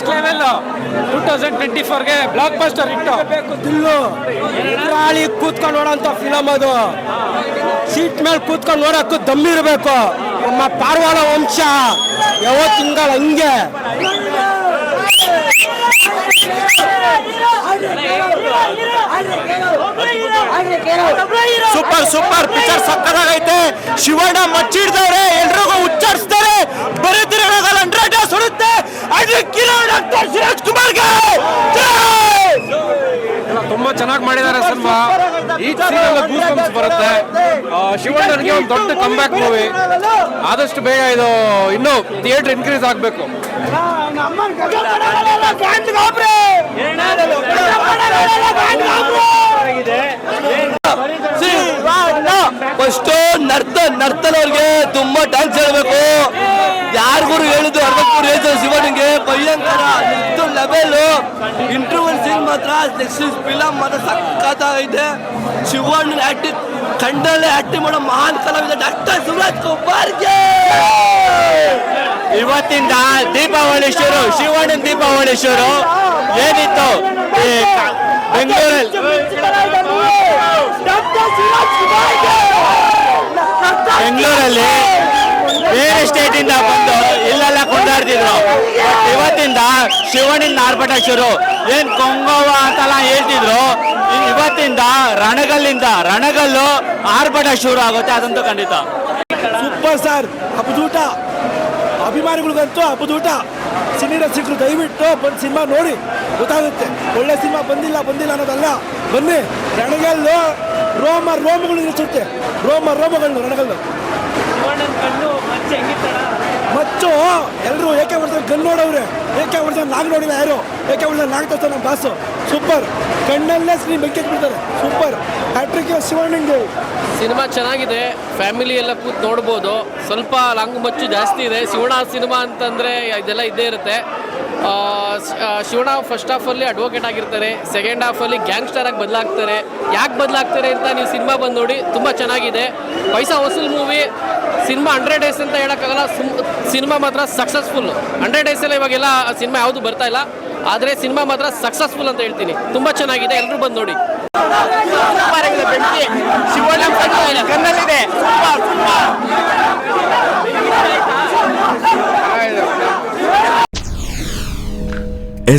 Next level 2024ಗೆ block buster ಇಟ್ಟು ದಿಲ್ಲು ಗಾಳಿ ಕೂತ್ಕೊಂಡು ನೋಡೋಂಥ ಫಿಲಮ್ ಅದು. ಸೀಟ್ ಮೇಲೆ ಕೂತ್ಕೊಂಡು ನೋಡೋಕ್ಕೂ ದಮ್ಮಿರಬೇಕು. ನಮ್ಮ ಪಾರ್ವಾಳ ವಂಶ ಯಾವತ್ತು ತಿಂಗಳ ಹಂಗೆ ಸೂಪರ್ ಸೂಪರ್ ಪಿಕ್ಚರ್ ಸಕ್ಕತ್ತಾಗೈತೆ. ಶಿವಣ್ಣ ಮಚ್ಚಿಡ್ದವ್ರೆ, ಎಲ್ರಿಗೂ ಉಚ್ಚರಿಸ್ತಾರೆ. ಬರೀತಿರೋಗಲ್ಲ 100 ಡೇಸ್ ಸುಡುತ್ತೆ. ಅದು ಕಿರಣ್ ಡಾಕ್ಟರ್ ಸಿರಾಜ್ ಕುಮಾರ್ಗೆ ತುಂಬಾ ಚೆನ್ನಾಗಿ ಮಾಡಿದ್ದಾರೆ ಸಿನಿಮಾ. ಈ ಸೀನಲ್ಲಿ ಗೂಸ್ಬಂಪ್ಸ್ ಬರುತ್ತೆ. ಶಿವಣ್ಣನಿಗೆ ಒಂದು ದೊಡ್ಡ ಕಂಬ್ಯಾಕ್ ಮೂವಿ. ಆದಷ್ಟು ಬೇಗ ಇದು ಇನ್ನೂ ಥಿಯೇಟರ್ ಇನ್ಕ್ರೀಸ್ ಆಗಬೇಕು. ಫಸ್ಟ್ ನರ್ತನವ್ರಿಗೆ ತುಂಬಾ ಥ್ಯಾಂಕ್ಸ್ ಹೇಳ್ಬೇಕು. ಯಾರಿಗೂ ಹೇಳಿದ್ದು 60 ಏಜ್ ಶಿವನಿಗೆ ಭಯಂಕರ ಲೆವೆಲ್. ಇಂಟರ್ವಲ್ ಸೀನ್ ಮಾತ್ರ ಫಿಲಮ್ ಮಾತ್ರ ಸಕ್ಕತ್ತಾಗೈತೆ. ಶಿವಣ್ಣನ ಆಕ್ಟಿಂಗ್ ಕಂಡಲ್ಲೇ ಆಕ್ಟಿಂಗ್ ಮಾಡೋ ಮಹಾನ್ ಕಲಾವಿದ ಡಾಕ್ಟರ್ ಸಿರಾಜ್ ಕುಮಾರ್ಗೆ. ಇವತ್ತಿಂದ ದೀಪಾವಳಿ ಶುರು. ಶಿವಣ್ಣನ ದೀಪಾವಳಿ ಶುರು. ಏನಿತ್ತು ಬೆಂಗಳೂರಲ್ಲಿ ಬೇರೆ ಸ್ಟೇಟ್ ಇಂದ ಬಂದು ಇಲ್ಲೆಲ್ಲ ಕೊಂಡಾಡ್ತಿದ್ರು. ಇವತ್ತಿಂದ ಶಿವಣ್ಣನ ಆರ್ಭಟ ಶುರು. ಏನ್ ಕೊಂಗೋವ ಅಂತೆಲ್ಲ ಹೇಳ್ತಿದ್ರು, ಇವತ್ತಿಂದ ರಣಗಲ್ಲು ಆರ್ಭಟ ಶುರು ಆಗುತ್ತೆ. ಅದಂತೂ ಖಂಡಿತ ಸೂಪರ್ ಸರ್. ಹಬ್ಬದೂಟ ಅಭಿಮಾನಿಗಳಿಗಂತೂ ಹಬ್ಬದೂಟ. ಸಿನಿ ರಸಿಕರು ದಯವಿಟ್ಟು ಬಂದು ಸಿನಿಮಾ ನೋಡಿ, ಗೊತ್ತಾಗುತ್ತೆ. ಒಳ್ಳೆ ಸಿನಿಮಾ ಬಂದಿಲ್ಲ ಅನ್ನೋದಲ್ಲ. ಬನ್ನಿ, ರಣಗಲ್ಲು ರೋಮಗಳು ಇರಿಸುತ್ತೆ. ರೋಮಗಳು ರಣಗಲ್ಲು ಮಚ್ಚು. ಎಲ್ಲರೂ ಏಕೆ ಬರ್ತಾರೆ ಗನ್ ನೋಡವ್ರೆ. ಏಕೆ ಬರ್ತಾರೆ ನಾಗ್ ನೋಡಿಲ್ಲ ಯಾರು. ಏಕೆ ಬರ್ತಾರೆ ನಾಗ್ ತರ್ತಾರೆ ನಮ್ಮ ಬಾಸು. ಸೂಪರ್. ಕಣ್ಣಲ್ಲೇ ಸ್ಕ್ರೀನ್ ಬೆಂಕಿ ಬಿಡ್ತಾರೆ. ಸೂಪರ್ ಹ್ಯಾಟ್ರಿಕ್ ಶಿವಣ್ಣಂಗೆ. ಸಿನಿಮಾ ಚೆನ್ನಾಗಿದೆ, ಫ್ಯಾಮಿಲಿ ಎಲ್ಲ ಕೂತ್ ನೋಡ್ಬೋದು. ಸ್ವಲ್ಪ ಲಾಂಗು ಮಚ್ಚು ಜಾಸ್ತಿ ಇದೆ. ಶಿವಣ್ಣ ಸಿನಿಮಾ ಅಂತಂದರೆ ಇದೆಲ್ಲ ಇದ್ದೇ ಇರುತ್ತೆ. ಶಿವಣ್ಣ ಫಸ್ಟ್ ಹಾಫಲ್ಲಿ ಅಡ್ವೊಕೇಟ್ ಆಗಿರ್ತಾರೆ, ಸೆಕೆಂಡ್ ಹಾಫಲ್ಲಿ ಗ್ಯಾಂಗ್ಸ್ಟರ್ ಆಗಿ ಬದಲಾಗ್ತಾರೆ. ಯಾಕೆ ಬದಲಾಗ್ತಾರೆ ಅಂತ ನೀವು ಸಿನಿಮಾ ಬಂದು ನೋಡಿ, ತುಂಬ ಚೆನ್ನಾಗಿದೆ. ಪೈಸಾ ವಸೂಲ್ ಮೂವಿ. ಸಿನಿಮಾ 100 ಡೇಸ್ ಅಂತ ಹೇಳೋಕ್ಕಾಗಲ್ಲ. ಸಿನಿಮಾ ಮಾತ್ರ ಸಕ್ಸಸ್ಫುಲ್. 100 ಡೇಸಲ್ಲಿ ಇವಾಗೆಲ್ಲ ಸಿನಿಮಾ ಯಾವುದು ಬರ್ತಾ ಇಲ್ಲ, ಆದರೆ ಸಿನಿಮಾ ಮಾತ್ರ ಸಕ್ಸಸ್ಫುಲ್ ಅಂತ ಹೇಳ್ತೀನಿ. ತುಂಬ ಚೆನ್ನಾಗಿದೆ, ಎಲ್ಲರೂ ಬಂದು ನೋಡಿ.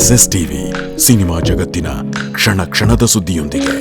SSTV ಸಿನಿಮಾ ಜಗತ್ತಿನ ಕ್ಷಣ ಕ್ಷಣದ ಸುದ್ದಿಯೊಂದಿಗೆ.